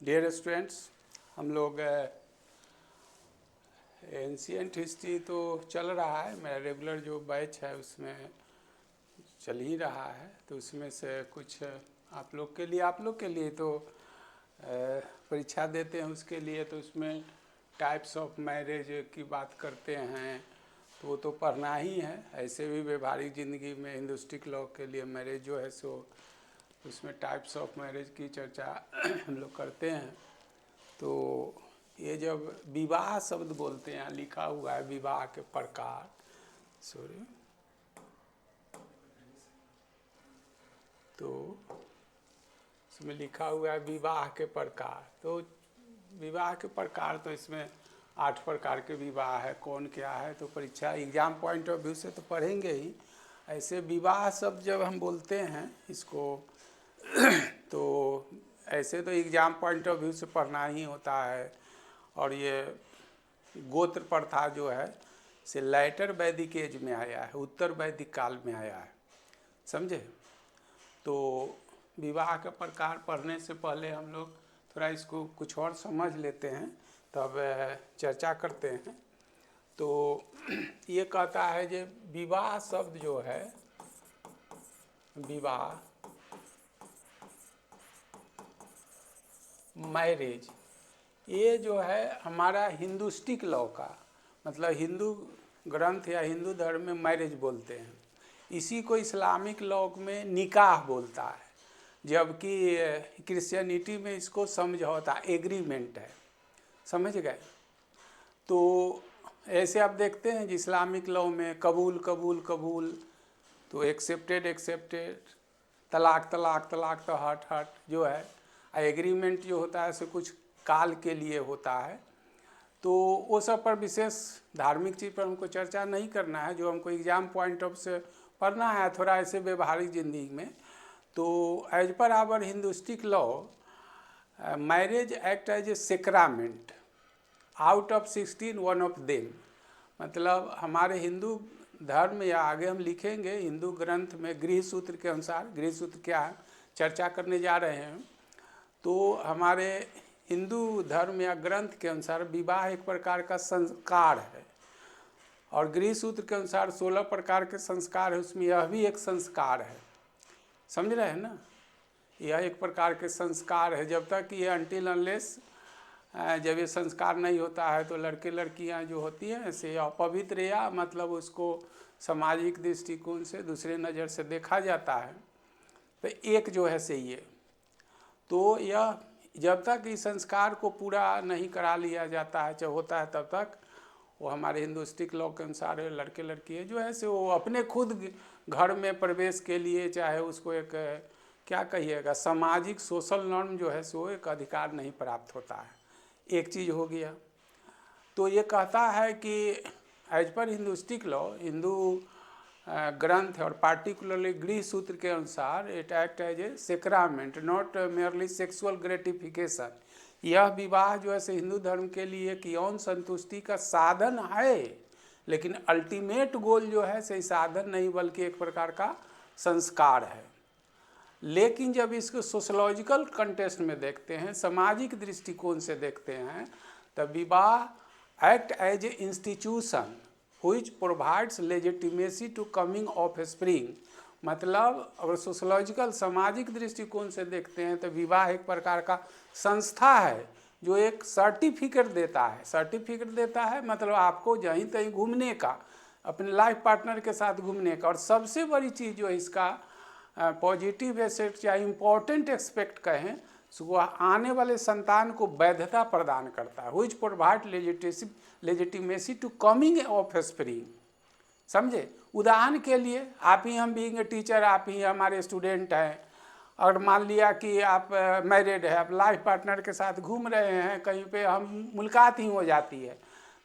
Dear students, हम लोग ancient history तो चल रहा है। मेरा रेगुलर जो बैच है उसमें चल ही रहा है, तो उसमें से कुछ आप लोग के लिए तो परीक्षा देते हैं, उसके लिए तो उसमें टाइप्स ऑफ मैरिज की बात करते हैं, तो वो तो पढ़ना ही है। ऐसे भी व्यवहारिक ज़िंदगी में हिंदुस्टिक लॉ के लिए मैरिज जो है सो उसमें टाइप्स ऑफ मैरिज की चर्चा हम लोग करते हैं। तो ये जब विवाह शब्द बोलते हैं, लिखा हुआ है विवाह के प्रकार, तो इसमें लिखा हुआ है विवाह के प्रकार। तो विवाह के प्रकार तो इसमें 8 प्रकार के विवाह है, कौन क्या है तो परीक्षा एग्जाम पॉइंट ऑफ व्यू से तो पढ़ेंगे ही। ऐसे विवाह शब्द जब हम बोलते हैं इसको तो ऐसे तो एग्जाम पॉइंट ऑफ व्यू से पढ़ना ही होता है। और ये गोत्र प्रथा जो है से लेटर वैदिक एज में आया है, उत्तर वैदिक काल में आया है, समझे। तो विवाह का प्रकार पढ़ने से पहले हम लोग थोड़ा इसको कुछ और समझ लेते हैं, तब चर्चा करते हैं। तो ये कहता है कि विवाह शब्द जो है, विवाह मैरिज, ये जो है हमारा हिंदुस्टिक लॉ का मतलब हिंदू ग्रंथ या हिंदू धर्म में मैरिज बोलते हैं। इसी को इस्लामिक लॉ में निकाह बोलता है, जबकि क्रिश्चियनिटी में इसको समझौता एग्रीमेंट है, समझ गए। तो ऐसे आप देखते हैं कि इस्लामिक लॉ में कबूल कबूल कबूल, तो एक्सेप्टेड एक्सेप्टेड, तलाक तलाक तलाक, तो हट हट जो है। एग्रीमेंट जो होता है सो कुछ काल के लिए होता है। तो वो सब पर विशेष धार्मिक चीज़ पर हमको चर्चा नहीं करना है, जो हमको एग्जाम पॉइंट ऑफ से पढ़ना है थोड़ा ऐसे व्यवहारिक ज़िंदगी में। तो as per our Hinduistic law, marriage act as a sacrament out of 16 one of them. मतलब हमारे हिंदू धर्म, या आगे हम लिखेंगे हिंदू ग्रंथ में गृह सूत्र के अनुसार, गृह सूत्र क्या है चर्चा करने जा रहे हैं। तो हमारे हिंदू धर्म या ग्रंथ के अनुसार विवाह एक प्रकार का संस्कार है, और गृह सूत्र के अनुसार 16 प्रकार के संस्कार है, उसमें यह भी एक संस्कार है, समझ रहे हैं ना। यह एक प्रकार के संस्कार है। जब तक ये अनटिल अनलेस जब ये संस्कार नहीं होता है तो लड़के लड़कियां जो होती हैं ऐसे अपवित्र, या मतलब उसको सामाजिक दृष्टिकोण से दूसरे नज़र से देखा जाता है। तो एक जो है से ये, तो यह जब तक इस संस्कार को पूरा नहीं करा लिया जाता है, चाहे होता है, तब तक वो हमारे हिंदुस्टिक लॉ के अनुसार लड़के लड़की जो है से वो अपने खुद घर में प्रवेश के लिए, चाहे उसको एक क्या कहिएगा सामाजिक सोशल नॉर्म जो है सो एक अधिकार नहीं प्राप्त होता है। एक चीज़ हो गया। तो ये कहता है कि एज पर हिंदुस्टिक लॉ, हिंदू ग्रंथ और पार्टिकुलरली गृह सूत्र के अनुसार it act as a sacrament not merely sexual gratification. यह विवाह जो है से हिंदू धर्म के लिए एक यौन संतुष्टि का साधन है, लेकिन अल्टीमेट गोल जो है सही साधन नहीं बल्कि एक प्रकार का संस्कार है। लेकिन जब इसको सोशलॉजिकल कंटेक्स्ट में देखते हैं, सामाजिक दृष्टिकोण से देखते हैं, तब विवाह act as an institution which provides legitimacy to coming offspring. मतलब अगर सोशलॉजिकल सामाजिक दृष्टिकोण से देखते हैं तो विवाह एक प्रकार का संस्था है जो एक सर्टिफिकेट देता है। सर्टिफिकेट देता है मतलब आपको जहीं तहीं घूमने का, अपने लाइफ पार्टनर के साथ घूमने का, और सबसे बड़ी चीज़ जो है इसका पॉजिटिव एस्पेक्ट या इम्पोर्टेंट एक्सपेक्ट कहें, वह आने वाले संतान को वैधता प्रदान करता है, which provide legitimacy to coming offspring. समझे। उदाहरण के लिए आप ही हम बीइंग ए टीचर, आप ही हमारे स्टूडेंट हैं, और मान लिया कि आप मैरिड है, आप लाइफ पार्टनर के साथ घूम रहे हैं, कहीं पे हम मुलाकात ही हो जाती है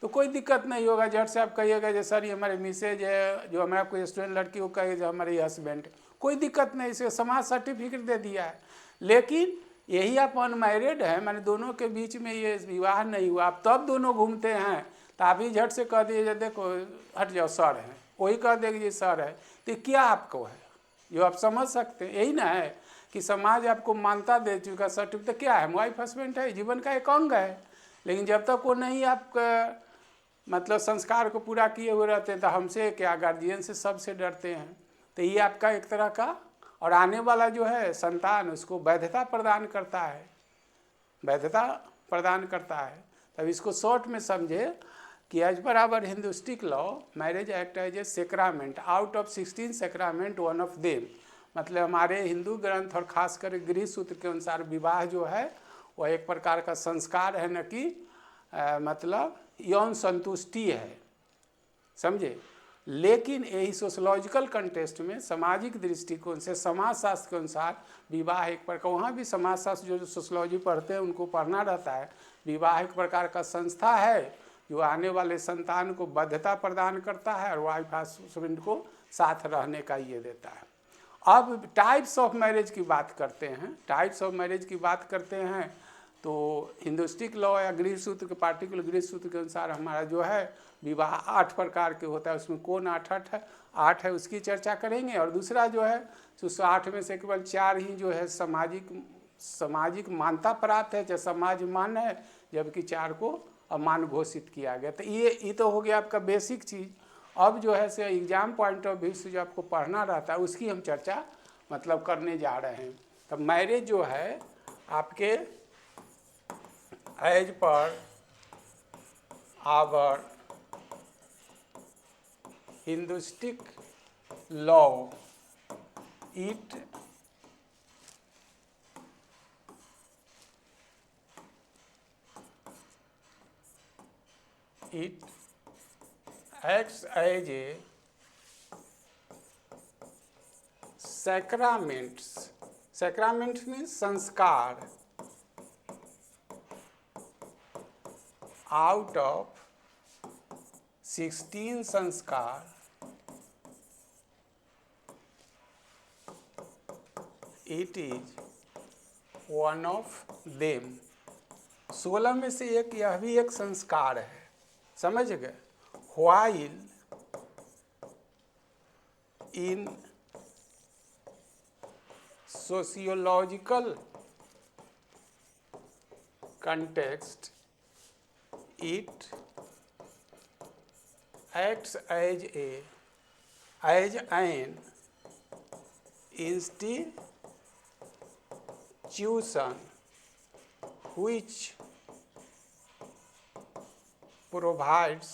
तो कोई दिक्कत नहीं होगा। झट से आप कहिएगा जो सर ये हमारे मिसेज है, जो हमारा कोई स्टूडेंट लड़की को कहे जो हमारे हस्बैंड, कोई दिक्कत नहीं, इसे समाज सर्टिफिकेट दे दिया है। लेकिन यही आप अनमैरिड हैं, माने दोनों के बीच में ये विवाह नहीं हुआ, आप तब दोनों घूमते हैं, तो आप ही झट से कह दीजिए देखो हट जाओ सर है, वही कह देगी सर है, तो क्या आपको है जो आप समझ सकते हैं। यही ना है कि कि समाज आपको मान्यता दे चुका, सर्टिफिकेट क्या है, वाइफ हस्बैंड है, जीवन का एक अंग है। लेकिन जब तक वो नहीं आपका मतलब संस्कार को पूरा किए हुए रहते हैं तो हमसे क्या, गार्जियन से सबसे डरते हैं। तो ये आपका एक तरह का, और आने वाला जो है संतान उसको वैधता प्रदान करता है, वैधता प्रदान करता है। तब इसको शॉर्ट में समझे कि as per our Hinduistic law marriage act as a sacrament, out of 16 sacrament one of them. मतलब हमारे हिंदू ग्रंथ और खासकर गृह सूत्र के अनुसार विवाह जो है वह एक प्रकार का संस्कार है, न कि मतलब यौन संतुष्टि है, समझे। लेकिन यही सोशलॉजिकल कंटेस्ट में सामाजिक दृष्टिकोण से समाजशास्त्र के अनुसार विवाह एक प्रकार, वहाँ भी समाजशास्त्र जो सोशलॉजी पढ़ते हैं उनको पढ़ना रहता है, विवाह एक प्रकार का संस्था है जो आने वाले संतान को बद्धता प्रदान करता है और वाइफ हस्बैंड को साथ रहने का ये देता है। अब टाइप्स ऑफ मैरिज की बात करते हैं, टाइप्स ऑफ मैरिज की बात करते हैं तो हिंदुस्टिक लॉ या गृह सूत्र के पार्टिकुलर गृह सूत्र के अनुसार हमारा जो है विवाह 8 प्रकार के होता है। उसमें कौन 8 है उसकी चर्चा करेंगे। और दूसरा जो है तो 8 में से केवल 4 ही जो है सामाजिक मान्यता प्राप्त है, चाहे समाज मान्य है, जबकि 4 को अमान्य घोषित किया गया। तो ये तो हो गया आपका बेसिक चीज़। अब जो है से एग्जाम पॉइंट ऑफ व्यू से जो आपको पढ़ना रहता है उसकी हम चर्चा मतलब करने जा रहे हैं। तो मैरिज जो है आपके as per our Hinduistic law it acts as a sacraments. Sacrament means sanskar out of 16 sanskar it is one of them। 16 में से एक यह भी एक संस्कार है, समझ गए। while in sociological context it acts as an institution which provides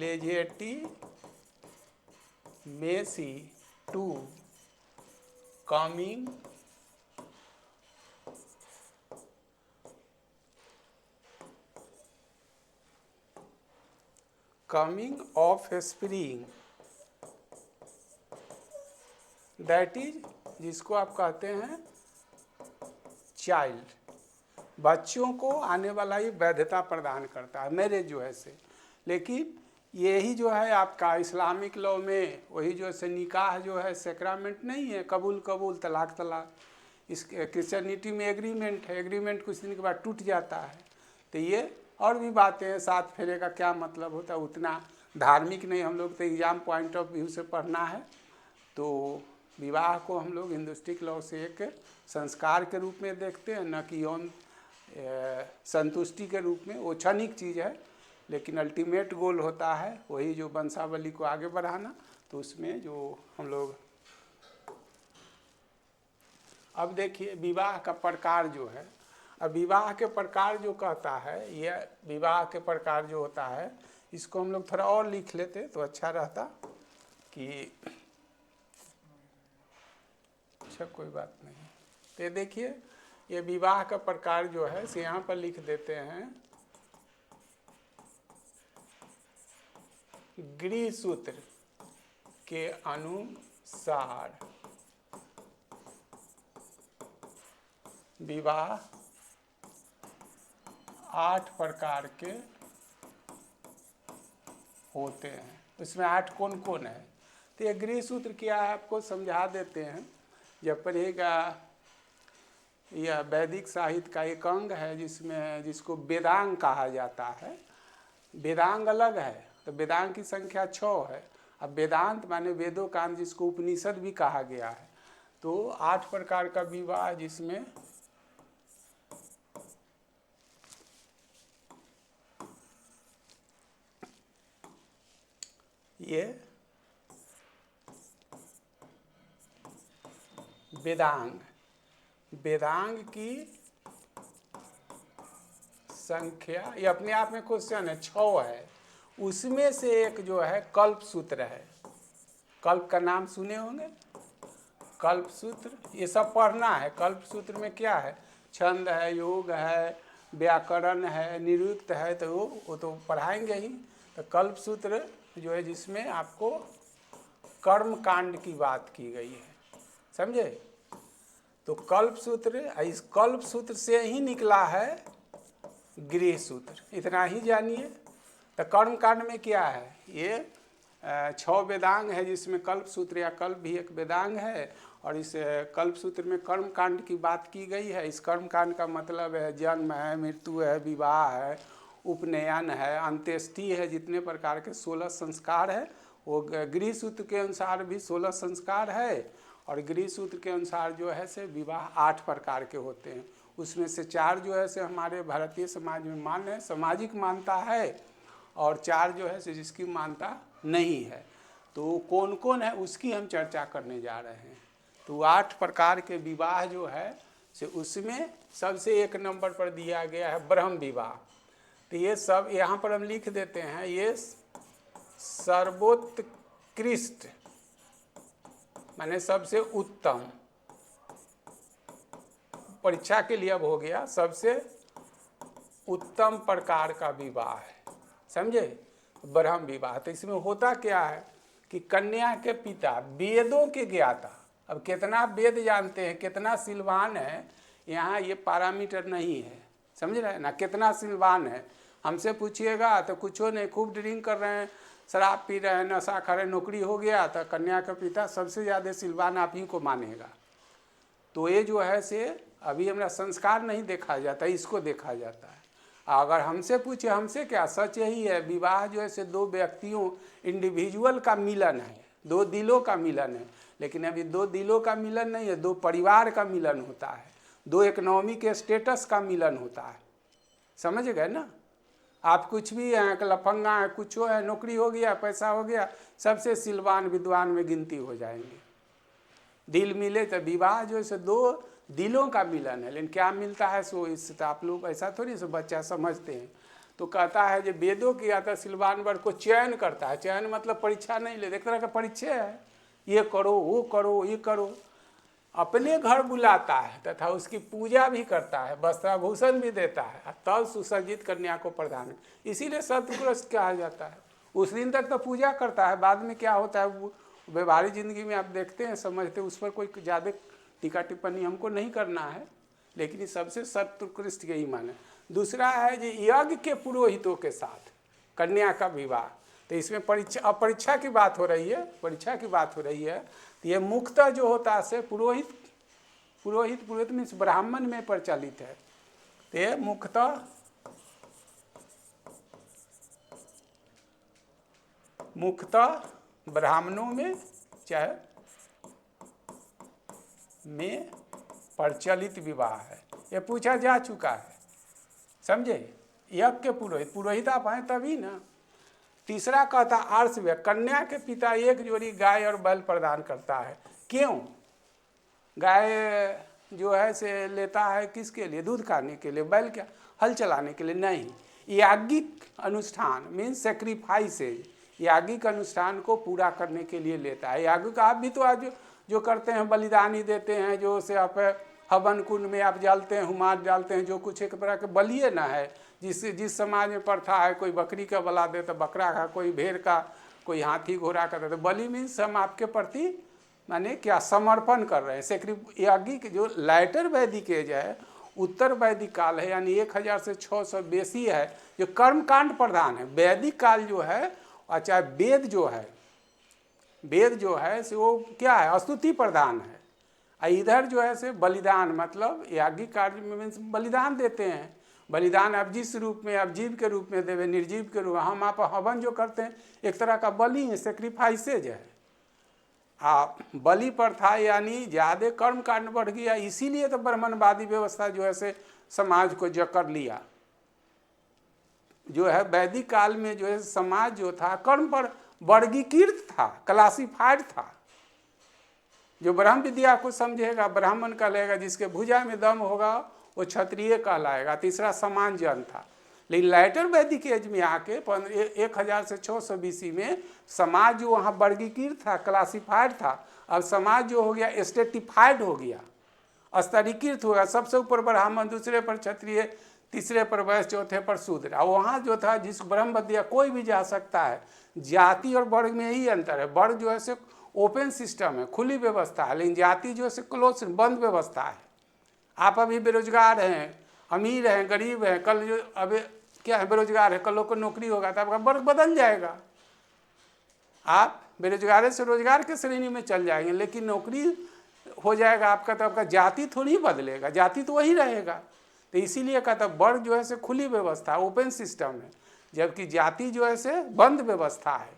legitimacy to coming offspring, that is जिसको आप कहते हैं चाइल्ड। बच्चों को आने वाला ही वैधता प्रदान करता है मैरिज जो है से। लेकिन यही जो है आपका इस्लामिक लॉ में वही जो है निकाह जो है सेक्रामेंट नहीं है, कबूल तलाक। इस क्रिश्चियनिटी में एग्रीमेंट है, एग्रीमेंट कुछ दिन के बाद टूट जाता है। तो ये और भी बातें हैं, 7 फेरे का क्या मतलब होता है, उतना धार्मिक नहीं, हम लोग तो एग्जाम पॉइंट ऑफ व्यू से पढ़ना है। तो विवाह को हम लोग हिंदुस्टिक लॉ से एक संस्कार के रूप में देखते हैं, न कि यौन संतुष्टि के रूप में। वो क्षणिक चीज़ है, लेकिन अल्टीमेट गोल होता है वही जो वंशावली को आगे बढ़ाना। तो उसमें जो हम लोग अब देखिए विवाह का प्रकार जो है, अब विवाह के प्रकार जो कहता है, यह विवाह के प्रकार जो होता है इसको हम लोग थोड़ा और लिख लेते तो अच्छा रहता कि अच्छा कोई बात नहीं। तो देखिए ये विवाह का प्रकार जो है से यहाँ पर लिख देते हैं गृह सूत्र के अनुसार विवाह 8 प्रकार के होते हैं। इसमें 8 कौन कौन है, तो ये गृह सूत्र क्या है आपको समझा देते हैं। जब पढ़ेगा यह वैदिक साहित्य का एक अंग है जिसको वेदांग कहा जाता है। वेदांग अलग है, तो वेदांग की संख्या 6 है। अब वेदांत माने वेदों का अंत, जिसको उपनिषद भी कहा गया है। तो 8 प्रकार का विवाह, जिसमें ये वेदांग, वेदांग की संख्या, ये अपने आप में क्वेश्चन है, 6 है। उसमें से एक जो है कल्प सूत्र है। कल्प का नाम सुने होंगे, कल्प सूत्र, ये सब पढ़ना है। कल्प सूत्र में क्या है, छंद है, योग है, व्याकरण है, निरुक्त है, तो वो तो पढ़ाएंगे ही। तो कल्प सूत्र जो है, जिसमें आपको कर्म कांड की बात की गई है, समझे। तो कल्प सूत्र, इस कल्प सूत्र से ही निकला है गृह सूत्र, इतना ही जानिए। तो कर्म कांड में क्या है, ये 6 वेदांग है, जिसमें कल्प सूत्र या कल्प भी एक वेदांग है। और इस कल्प सूत्र में कर्म कांड की बात की गई है। इस कर्म कांड का मतलब है जन्म है, मृत्यु है, विवाह है, उपनयन है, अंत्येष्टि है, जितने प्रकार के 16 संस्कार है। वो गृह सूत्र के अनुसार भी 16 संस्कार है। और गृह सूत्र के अनुसार जो है से विवाह 8 प्रकार के होते हैं। उसमें से 4 जो है से हमारे भारतीय समाज में मान्य है, सामाजिक मान्यता है, और 4 जो है से जिसकी मान्यता नहीं है। तो कौन कौन है उसकी हम चर्चा करने जा रहे हैं। तो 8 प्रकार के विवाह जो है से उसमें सबसे 1 नंबर पर दिया गया है ब्रह्म विवाह। तो ये सब यहाँ पर हम लिख देते हैं, ये सर्वोत्कृष्ट माने सबसे उत्तम, परीक्षा के लिए अब हो गया, सबसे उत्तम प्रकार का विवाह है, समझे, ब्रह्म विवाह। तो इसमें होता क्या है कि कन्या के पिता वेदों के ज्ञाता, अब कितना वेद जानते हैं, कितना सिलवान है, यहाँ ये पैरामीटर नहीं है, समझ रहे हैं ना, कितना सिलवान है। हमसे पूछिएगा तो कुछ नहीं, खूब ड्रिंक कर रहे हैं, शराब पी रहे हैं, नशा खा रहे हैं, नौकरी हो गया, तो कन्या का पिता सबसे ज़्यादा सिलवान आप ही को मानेगा। तो ये जो है से अभी हमारा संस्कार नहीं देखा जाता, इसको देखा जाता है। अगर हमसे पूछे, हमसे क्या, सच यही है, विवाह जो है से 2 व्यक्तियों इंडिविजुअल का मिलन है, 2 दिलों का मिलन है। लेकिन अभी 2 दिलों का मिलन नहीं है, 2 परिवार का मिलन होता है, 2 इकोनॉमिक स्टेटस का मिलन होता है, समझ गए ना। आप कुछ भी हैं, लफंगा है, कुछ है, नौकरी हो गया, पैसा हो गया, सबसे सिलवान विद्वान में गिनती हो जाएंगे। दिल मिले तो विवाह जो है 2 दिलों का मिलन है। लेकिन क्या मिलता है सो इससे तो आप लोग ऐसा थोड़ी से बच्चा समझते हैं। तो कहता है जो वेदों की आता सिलवान वर्ग को चयन करता है, चयन मतलब परीक्षा नहीं ले, एक तरह का परीक्षा है, ये करो वो करो ये करो, अपने घर बुलाता है तथा उसकी पूजा भी करता है, वस्त्राभूषण भी देता है, तब सुसज्जित कन्या को प्रदान, इसीलिए सत्पुरुष कहा जाता है। उस दिन तक तो पूजा करता है, बाद में क्या होता है वो व्यवहारिक जिंदगी में आप देखते हैं, समझते हैं, उस पर कोई ज़्यादा टीका टिप्पणी हमको नहीं करना है। लेकिन सबसे सत्कृष्ट यही माने। दूसरा है जो यज्ञ के पुरोहितों के साथ कन्या का विवाह। तो इसमें परीक्षा परीक्षा की बात हो रही है, परीक्षा की बात हो रही है। तो ये मुख्यतः जो होता है पुरोहित मीन्स ब्राह्मण में प्रचलित है। तो ये मुख्यतः ब्राह्मणों में चाहे में प्रचलित विवाह है, ये पूछा जा चुका है, समझे। यज्ञ के पुरोहित आप हैं तभी ना। तीसरा कहता आर्ष व्यय, कन्या के पिता 1 जोड़ी गाय और बैल प्रदान करता है। क्यों? गाय जो है से लेता है किसके लिए, दूध खाने के लिए, बैल क्या हल चलाने के लिए नहीं। याज्ञिक अनुष्ठान मीन्स सेक्रीफाइसेज, याज्ञिक अनुष्ठान को पूरा करने के लिए लेता है। याज्ञिक आप भी तो आज जो करते हैं, बलिदानी देते हैं, जो से आप हवन कुंड में आप डालते हैं, हुमाद डालते हैं, जो कुछ एक तरह के बलिए ना है। जिस समाज में प्रथा है, कोई बकरी का बला दे तो बकरा का, कोई भेड़ का, कोई हाथी घोड़ा का दे। तो बलि मीन्स हम आपके प्रति माने क्या समर्पण कर रहे हैं। याज्ञिक जो लाइटर वैदिक एज है, उत्तर वैदिक काल है, यानी 1000 से 600 बेसी है, जो कर्मकांड प्रधान है। वैदिक काल जो है, अच्छा वेद जो है से वो क्या है, स्तुति प्रधान है। इधर जो है से बलिदान, मतलब याज्ञिक कार्य में मीन्स बलिदान देते हैं। बलिदान आप जिस रूप में, आप जीव के रूप में देवे, निर्जीव के रूप में, हम आप हवन जो करते हैं एक तरह का बलि है, सेक्रीफाइसेज है। बलि प्रथा यानी ज़्यादा कर्म कांड बढ़ गया, इसीलिए तो ब्राह्मणवादी व्यवस्था जो है से समाज को जकड़ लिया। जो है वैदिक काल में जो है समाज जो था कर्म पर वर्गीकृत था, क्लासिफाइड था। जो ब्रह्म विद्या को समझेगा ब्राह्मण कहलाएगा, जिसके भुजा में दम होगा वो क्षत्रिय कहलाएगा। तीसरा समान जन था। लेकिन लेटर वैदिक एज में आके 1000 से 600 BC में समाज जो वहाँ वर्गीकृत था, क्लासिफाइड था, अब समाज जो हो गया स्टेटिफाइड हो गया, स्तरीकृत हो गया। सबसे ऊपर ब्राह्मण, दूसरे पर क्षत्रिय, तीसरे पर वैश्य, चौथे पर शूद्र। और वहाँ जो था जिस ब्रह्म विद्या कोई भी जा सकता है। जाति और वर्ग में यही अंतर है। वर्ग जो है से ओपन सिस्टम है, खुली व्यवस्था है, लेकिन जाति जो है से क्लोज बंद व्यवस्था है। आप अभी बेरोजगार हैं, अमीर हैं, गरीब हैं, कल जो अभी क्या है बेरोजगार है, कल लोग को नौकरी होगा तो आपका वर्ग बदल जाएगा। आप बेरोजगारी से रोजगार के श्रेणी में चल जाएंगे, लेकिन नौकरी हो जाएगा आपका तो आपका जाति थोड़ी बदलेगा, जाति तो वही रहेगा। तो इसीलिए कहता वर्ग जो है से खुली व्यवस्था, ओपन सिस्टम है, जबकि जाति जो है से बंद व्यवस्था है।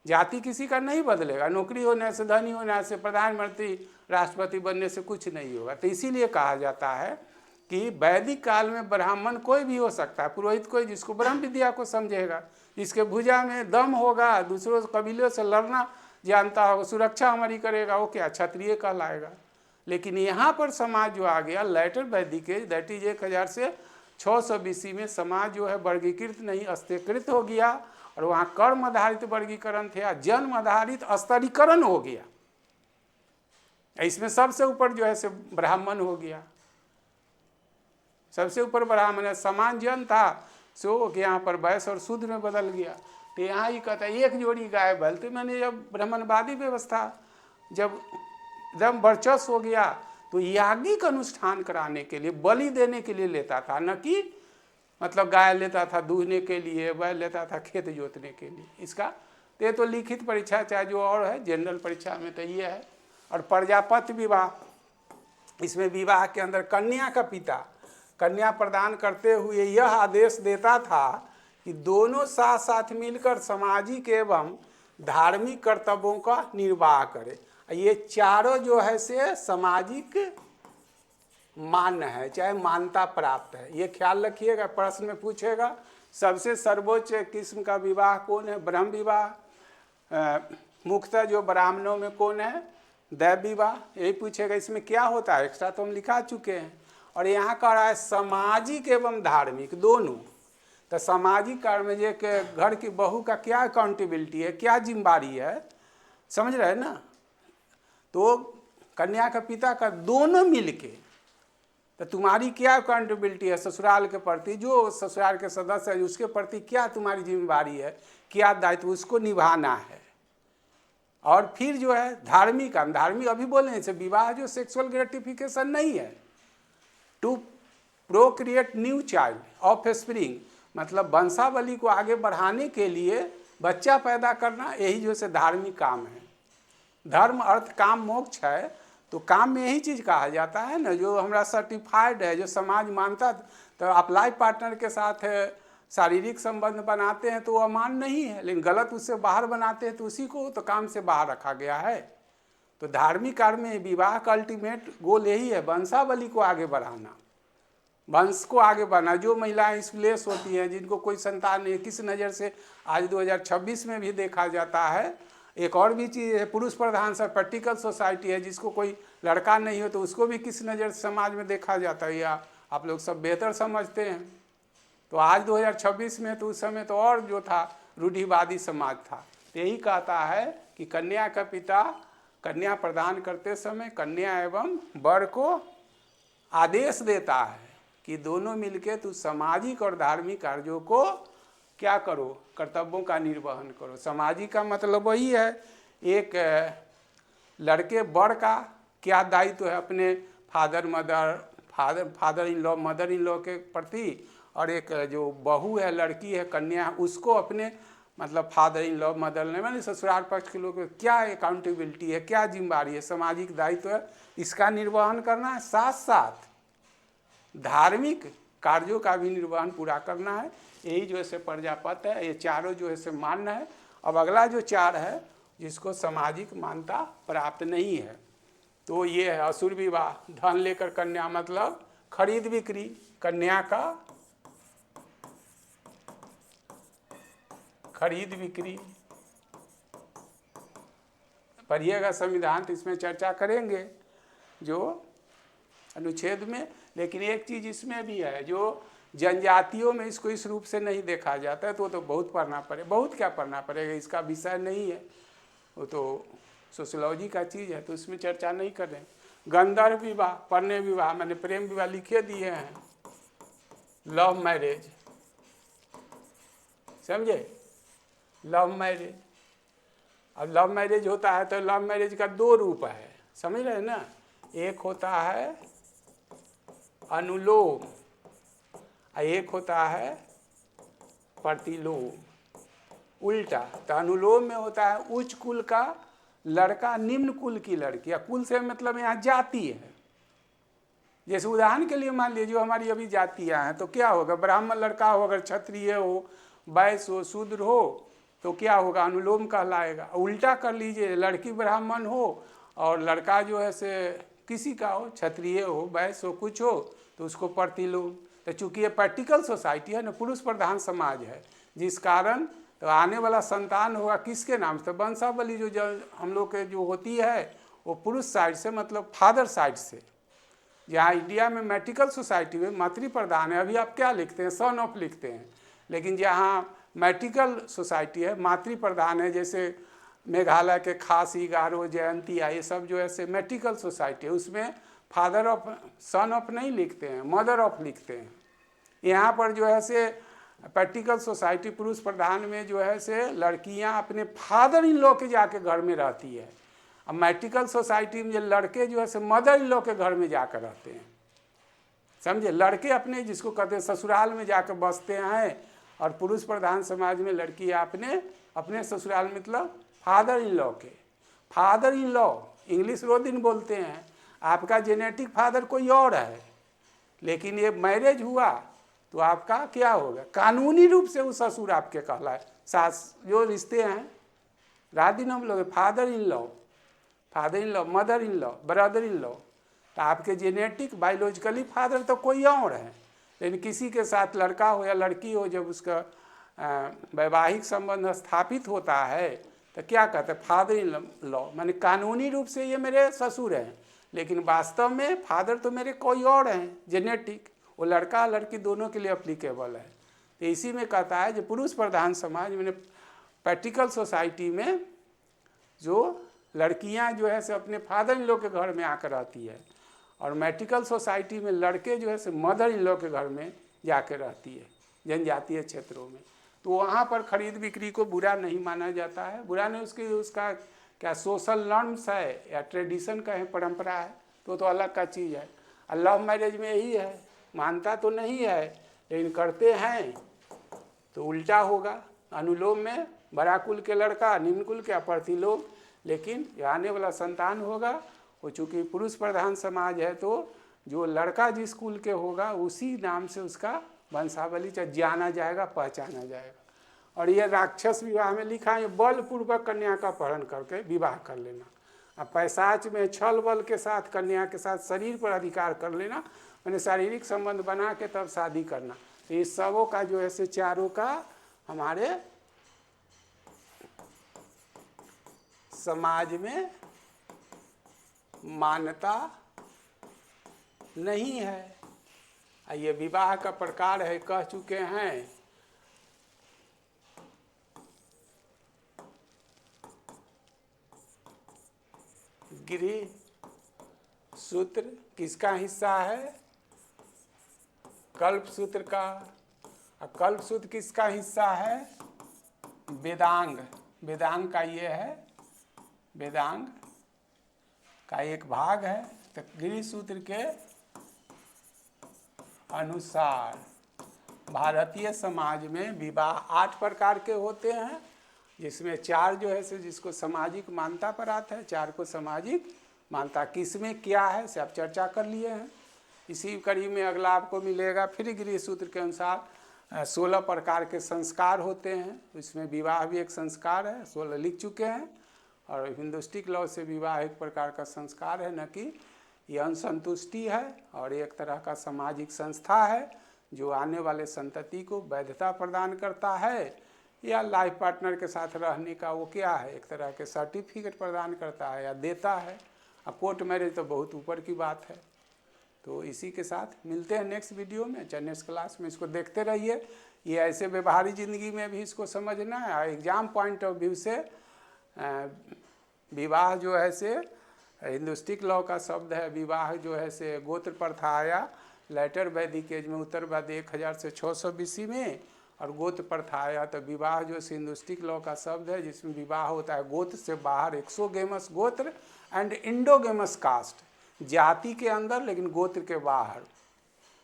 जाति किसी का नहीं बदलेगा, नौकरी होने से, धनी होने से, प्रधानमंत्री, राष्ट्रपति बनने से कुछ नहीं होगा। तो इसीलिए कहा जाता है कि वैदिक काल में ब्राह्मण कोई भी हो सकता है, पुरोहित कोई जिसको ब्रह्म विद्या को समझेगा, जिसके भुजा में दम होगा, दूसरों कबीलों से लड़ना जानता होगा, सुरक्षा हमारी करेगा, वो क्या क्षत्रिय कहलाएगा। लेकिन यहाँ पर समाज जो आ गया लेटर वैदिक एज, दैट इज 1000 से 600 BC में समाज जो है वर्गीकृत नहीं स्तरीकृत हो गया। और वहाँ कर्म आधारित वर्गीकरण थे, जन्म आधारित स्तरीकरण हो गया। इसमें सबसे ऊपर जो है से ब्राह्मण हो गया, सबसे ऊपर ब्राह्मण है। समान जन था सो कि यहाँ पर वैश्य और शूद्र में बदल गया। तो यहाँ ही कहता है एक जोड़ी गाय बैल। तो मैंने जब ब्राह्मणवादी व्यवस्था जब एकदम वर्चस्व हो गया तो याज्ञिक अनुष्ठान कराने के लिए, बलि देने के लिए लेता था, न कि मतलब गाय लेता था दूहने के लिए, बैल लेता था खेत जोतने के लिए। इसका तो लिखित परीक्षा चाहे जो और है, जनरल परीक्षा में तो ये है। और प्रजापति विवाह, इसमें विवाह के अंदर कन्या का पिता कन्या प्रदान करते हुए यह आदेश देता था कि दोनों साथ साथ मिलकर सामाजिक एवं धार्मिक कर्तव्यों का निर्वाह करें। ये चारों जो है से सामाजिक मान्य है, चाहे मान्यता प्राप्त है। ये ख्याल रखिएगा, प्रश्न में पूछेगा सबसे सर्वोच्च किस्म का विवाह कौन है? ब्रह्म विवाह। मुख्यतः जो ब्राह्मणों में कौन है? दैव विवाह। यही पूछेगा। इसमें क्या होता है एक्स्ट्रा तो हम लिखा चुके हैं। और यहाँ कह रहा है सामाजिक एवं धार्मिक दोनों। तो सामाजिक कार्य में जो घर की बहू का क्या अकाउंटेबिलिटी है, क्या जिम्मेदारी है, समझ रहे हैं ना। तो कन्या का पिता का दोनों मिलके, तो तुम्हारी क्या अकाउंटेबिलिटी है ससुराल के प्रति, जो ससुराल के सदस्य है उसके प्रति क्या तुम्हारी जिम्मेदारी है, क्या दायित्व उसको निभाना है। और फिर जो है धार्मिक, हम धार्मिक अभी बोले से विवाह जो सेक्सुअल ग्रेटिफिकेशन नहीं है, to procreate new child offspring, मतलब वंशावली को आगे बढ़ाने के लिए बच्चा पैदा करना, यही जो से धार्मिक काम है। धर्म अर्थ काम मोक्ष है, तो काम में यही चीज़ कहा जाता है ना, जो हमारा सर्टिफाइड है, जो समाज मानता। तो आप लाइफ पार्टनर के साथ शारीरिक संबंध बनाते हैं तो वो अमान नहीं है, लेकिन गलत उससे बाहर बनाते हैं तो उसी को तो काम से बाहर रखा गया है। तो धार्मिक कार्य में विवाह का अल्टीमेट गोल यही है, वंशावली को आगे बढ़ाना, वंश को आगे बढ़ाना। जो महिलाएं स्प्लेस होती हैं, जिनको कोई संतान नहीं, किस नज़र से आज 2026 में भी देखा जाता है। एक और भी चीज़ है, पुरुष प्रधान सब प्रैक्टिकल सोसाइटी है, जिसको कोई लड़का नहीं हो तो उसको भी किस नज़र से समाज में देखा जाता है, या आप लोग सब बेहतर समझते हैं। तो आज 2026 में, तो उस समय तो और जो था रूढ़िवादी समाज था। तो यही कहता है कि कन्या का पिता कन्या प्रदान करते समय कन्या एवं वर को आदेश देता है कि दोनों मिलके तू सामाजिक और धार्मिक कार्यों को क्या करो, कर्तव्यों का निर्वहन करो। सामाजिक का मतलब वही है, एक लड़के बड़ का क्या दायित्व है अपने father in law mother in law के प्रति, और एक जो बहू है, लड़की है, कन्या है, उसको अपने मतलब फादर इन लॉ मदर ने मैंने ससुराल पक्ष के लोग क्या अकाउंटेबिलिटी है, क्या जिम्मेदारी है, सामाजिक दायित्व है, इसका निर्वहन करना है। साथ साथ धार्मिक कार्यों का भी निर्वहन पूरा करना है। यही जो है प्रजापत है, ये चारों जो है मान्य है। अब अगला जो चार है जिसको सामाजिक मान्यता प्राप्त नहीं है। तो ये है असुर विवाह। धन लेकर कन्या मतलब खरीद बिक्री, कन्या का खरीद बिक्री। पढ़िएगा संविधान तो इसमें चर्चा करेंगे जो अनुच्छेद में। लेकिन एक चीज़ इसमें भी है, जो जनजातियों में इसको इस रूप से नहीं देखा जाता है, तो बहुत पढ़ना पड़े, बहुत क्या पढ़ना पड़ेगा, इसका विषय नहीं है, वो तो सोशियोलॉजी का चीज़ है, तो उसमें चर्चा नहीं कर रहे हैं। गंधर्व विवाह, पढ़ने विवाह मैंने प्रेम विवाह लिखे दिए हैं, लव मैरिज, समझे, लव मैरिज। अब लव मैरिज होता है तो लव मैरिज का दो रूप है, समझ रहे हैं ना। एक होता है अनुलोम और एक होता है प्रतिलोम, उल्टा। तो अनुलोम में होता है उच्च कुल का लड़का निम्न कुल की लड़की, या कुल से मतलब यहाँ जाति है। जैसे उदाहरण के लिए मान लीजिए जो हमारी अभी जातियाँ हैं, तो क्या होगा, ब्राह्मण लड़का हो, अगर क्षत्रिय हो, वैश्य हो, शूद्र हो, तो क्या होगा, अनुलोम कहलाएगा। उल्टा कर लीजिए, लड़की ब्राह्मण हो और लड़का जो है से किसी का हो, क्षत्रिय हो, वैश्य हो, कुछ हो, तो उसको प्रतिलोम। तो चूँकि ये प्रैक्टिकल सोसाइटी है ना, पुरुष प्रधान समाज है, जिस कारण तो आने वाला संतान होगा किसके नाम से, तो वंशावली जो हम लोग के जो होती है वो पुरुष साइड से, मतलब फादर साइड से। जहाँ इंडिया में मैट्रिकल सोसाइटी में मातृ प्रधान है, अभी आप क्या लिखते हैं, सन ऑफ लिखते हैं, लेकिन जहाँ मैट्रिकल सोसाइटी है मातृ प्रधान है, जैसे मेघालय के खासी, गारो, जयंतिया, ये सब जो है से मैट्रिकल सोसाइटी है, उसमें फादर ऑफ, सन ऑफ नहीं लिखते हैं, मदर ऑफ लिखते हैं। यहाँ पर जो है से प्रैक्टिकल सोसाइटी पुरुष प्रधान में जो है से लड़कियाँ अपने फादर इन लॉ के जाके घर में रहती है। अब मैट्रिकल सोसाइटी में लड़के जो है से मदर इन लॉ के घर में जाकर रहते हैं, समझे। लड़के अपने जिसको कहते हैं ससुराल में जाकर बसते हैं, और पुरुष प्रधान समाज में लड़कियाँ अपने ससुराल मतलब फादर इन लॉ के। फादर इन लॉ इंग्लिश रोदिन बोलते हैं, आपका जेनेटिक फादर कोई और है, लेकिन ये मैरिज हुआ तो आपका क्या होगा, कानूनी रूप से वो ससुर आपके कहलाए। सास जो रिश्ते हैं रात दिन हम लोग father in law, mother in law, brother in law, तो आपके जेनेटिक बायोलॉजिकली फादर तो कोई और है, लेकिन किसी के साथ लड़का हो या लड़की हो, जब उसका वैवाहिक संबंध स्थापित होता है तो क्या कहते हैं, फादर इन लॉ, माने कानूनी रूप से ये मेरे ससुर हैं, लेकिन वास्तव में फादर तो मेरे कोई और हैं, जेनेटिक, वो लड़का लड़की दोनों के लिए अप्लीकेबल है। तो इसी में कहता है जो पुरुष प्रधान समाज में प्रैक्टिकल सोसाइटी में जो लड़कियां जो है से अपने फादर इन लॉ के घर में आकर रहती है, और मैट्रिकल सोसाइटी में लड़के जो है से मदर इन लॉ के घर में जाकर रहती है जनजातीय क्षेत्रों में। तो वहाँ पर खरीद बिक्री को बुरा नहीं माना जाता है, बुरा नहीं, उसका क्या सोशल नॉर्म्स है या ट्रेडिशन का है, परंपरा है, तो अलग का चीज़ है। और लव मैरिज में यही है, मानता तो नहीं है लेकिन करते हैं तो उल्टा होगा। अनुलोम में बड़ा कुल के लड़का निम्न कुल के प्रतिलोम, लेकिन आने वाला संतान होगा वो चूँकि पुरुष प्रधान समाज है, तो जो लड़का जिस कुल के होगा उसी नाम से उसका वंशावली जाना जाएगा, पहचाना जाएगा। और ये राक्षस विवाह में लिखा है, बलपूर्वक कन्या का अपहरण करके विवाह कर लेना। अब पैशाच में छल बल के साथ कन्या के साथ शरीर पर अधिकार कर लेना, मैंने शारीरिक संबंध बना के तब शादी करना। तो इस सबों का जो है से चारों का हमारे समाज में मान्यता नहीं है। ये विवाह का प्रकार है, कह चुके हैं। गृह सूत्र किसका हिस्सा है, कल्प सूत्र का। और कल्प सूत्र किसका हिस्सा है, वेदांग। वेदांग का ये है, वेदांग का एक भाग है। तो गृह सूत्र के अनुसार भारतीय समाज में विवाह 8 प्रकार के होते हैं, जिसमें 4 जो है से जिसको सामाजिक मान्यता पर आता है, 4 को सामाजिक मान्यता किसमें क्या है से आप चर्चा कर लिए हैं। इसी कड़ी में अगला आपको मिलेगा फिर गृह सूत्र के अनुसार 16 प्रकार के संस्कार होते हैं, इसमें विवाह भी एक संस्कार है, 16 लिख चुके हैं। और हिंदुस्टिक लॉ से विवाह एक प्रकार का संस्कार है, न कि यह असंतुष्टि है, और एक तरह का सामाजिक संस्था है जो आने वाले संतति को वैधता प्रदान करता है, या लाइफ पार्टनर के साथ रहने का वो क्या है, एक तरह के सर्टिफिकेट प्रदान करता है या देता है। अब कोर्ट मैरिज तो बहुत ऊपर की बात है। तो इसी के साथ मिलते हैं नेक्स्ट वीडियो में, नेक्स्ट क्लास में। इसको देखते रहिए, ये ऐसे व्यवहारिक ज़िंदगी में भी इसको समझना है। एग्जाम पॉइंट ऑफ व्यू से विवाह जो है से हिंदुस्टिक लॉ का शब्द है, विवाह जो है से गोत्र प्रथा आया लेटर वैदिक एज में, उत्तर वैदिक 1000 से 600 BC में, और गोत्र प्रथा आया। तो विवाह जो हिंदुस्टिक लॉ का शब्द है जिसमें विवाह होता है गोत्र से बाहर, एक्सोगेमस गोत्र एंड इंडोगेमस कास्ट, जाति के अंदर लेकिन गोत्र के बाहर।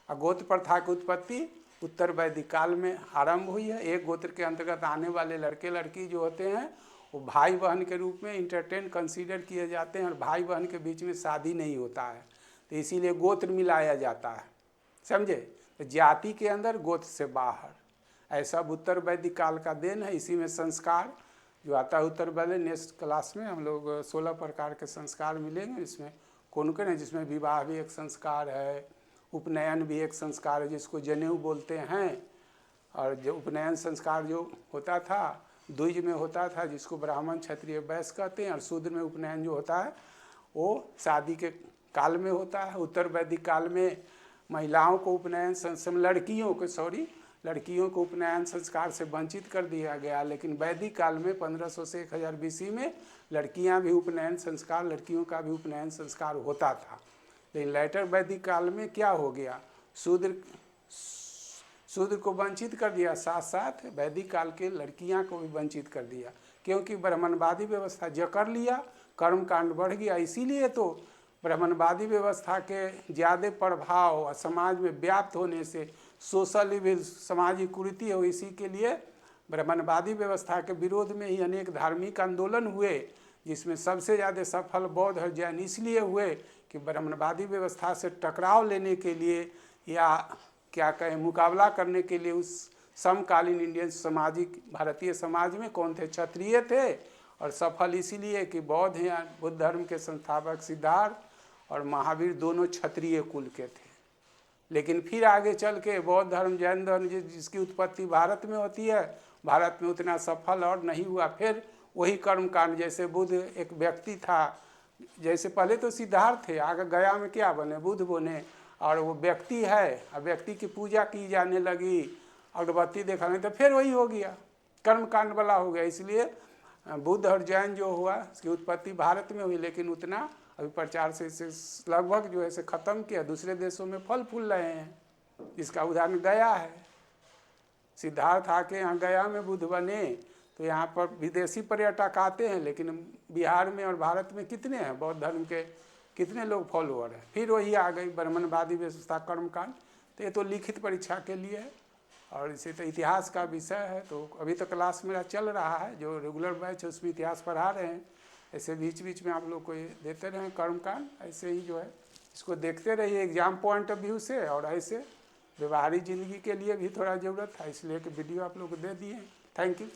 और गोत्र प्रथा की उत्पत्ति उत्तर वैदिक काल में आरंभ हुई है। एक गोत्र के अंतर्गत आने वाले लड़के लड़की जो होते हैं वो भाई बहन के रूप में इंटरटेन कंसीडर किए जाते हैं, और भाई बहन के बीच में शादी नहीं होता है, तो इसीलिए गोत्र मिलाया जाता है, समझे। तो जाति के अंदर गोत्र से बाहर, ऐसा उत्तर वैदिक काल का देन है। इसी में संस्कार जो आता है उत्तर वैदिक, नेक्स्ट क्लास में हम लोग 16 प्रकार के संस्कार मिलेंगे। इसमें कौन कौन है, जिसमें विवाह भी एक संस्कार है, उपनयन भी एक संस्कार है जिसको जनेऊ बोलते हैं, और जो उपनयन संस्कार जो होता था द्विज में होता था जिसको ब्राह्मण क्षत्रिय वैश्य कहते हैं, और शूद्र में उपनयन जो होता है वो शादी के काल में होता है। उत्तर वैदिक काल में महिलाओं को उपनयन लड़कियों को उपनयन संस्कार से वंचित कर दिया गया, लेकिन वैदिक काल में 1500 से 1000 BC में लड़कियां भी उपनयन संस्कार, लड़कियों का भी उपनयन संस्कार होता था। लेकिन लेटर वैदिक काल में क्या हो गया, शूद्र को वंचित कर दिया, साथ साथ वैदिक काल के लड़कियां को भी वंचित कर दिया, क्योंकि ब्राह्मणवादी व्यवस्था जकड़ लिया, कर्मकांड बढ़ गया। इसीलिए तो ब्राह्मणवादी व्यवस्था के ज़्यादा प्रभाव समाज में व्याप्त होने से सोशल इविल, सामाजिक कुरीति हो, इसी के लिए ब्राह्मणवादी व्यवस्था के विरोध में ही अनेक धार्मिक आंदोलन हुए, जिसमें सबसे ज़्यादा सफल बौद्ध और जैन इसलिए हुए कि ब्राह्मणवादी व्यवस्था से टकराव लेने के लिए, या क्या कहें मुकाबला करने के लिए उस समकालीन इंडियन सामाजिक भारतीय समाज में कौन थे, क्षत्रिय थे। और सफल इसीलिए कि बौद्ध या बुद्ध धर्म के संस्थापक सिद्धार्थ और महावीर दोनों क्षत्रिय कुल के थे। लेकिन फिर आगे चल के बौद्ध धर्म, जैन धर्म जिसकी उत्पत्ति भारत में होती है, भारत में उतना सफल और नहीं हुआ। फिर वही कर्मकांड, जैसे बुद्ध एक व्यक्ति था, जैसे पहले तो सिद्धार्थ थे, आगे गया में क्या बने, बुद्ध बने, और वो व्यक्ति है, और व्यक्ति की पूजा की जाने लगी, अगरबत्ती दिखाने, तो फिर वही हो गया, कर्मकांड वाला हो गया। इसलिए बुद्ध और जैन जो हुआ उसकी उत्पत्ति भारत में हुई, लेकिन उतना अभी प्रचार से लगभग जो है से ख़त्म किया, दूसरे देशों में फल फूल रहे हैं। इसका उदाहरण गया है, सिद्धार्थ आके यहाँ गया में बुद्ध बने, तो यहाँ पर विदेशी पर्यटक आते हैं, लेकिन बिहार में और भारत में कितने हैं बौद्ध धर्म के, कितने लोग फॉलोअर हैं। फिर वही आ गई ब्राह्मणवादी व्यवस्था, कर्मकांड। तो ये तो लिखित परीक्षा के लिए है, और इसे तो इतिहास का विषय है। तो अभी तो क्लास मेरा चल रहा है, जो रेगुलर बैच है उसमें इतिहास पढ़ा रहे हैं। ऐसे बीच बीच में आप लोग को ये देते रहें कर्मकांड, ऐसे ही जो है इसको देखते रहिए एग्जाम पॉइंट ऑफ व्यू से, और ऐसे व्यवहारिक ज़िंदगी के लिए भी थोड़ा ज़रूरत था, इसलिए कि वीडियो आप लोग को दे दिए। Thank you.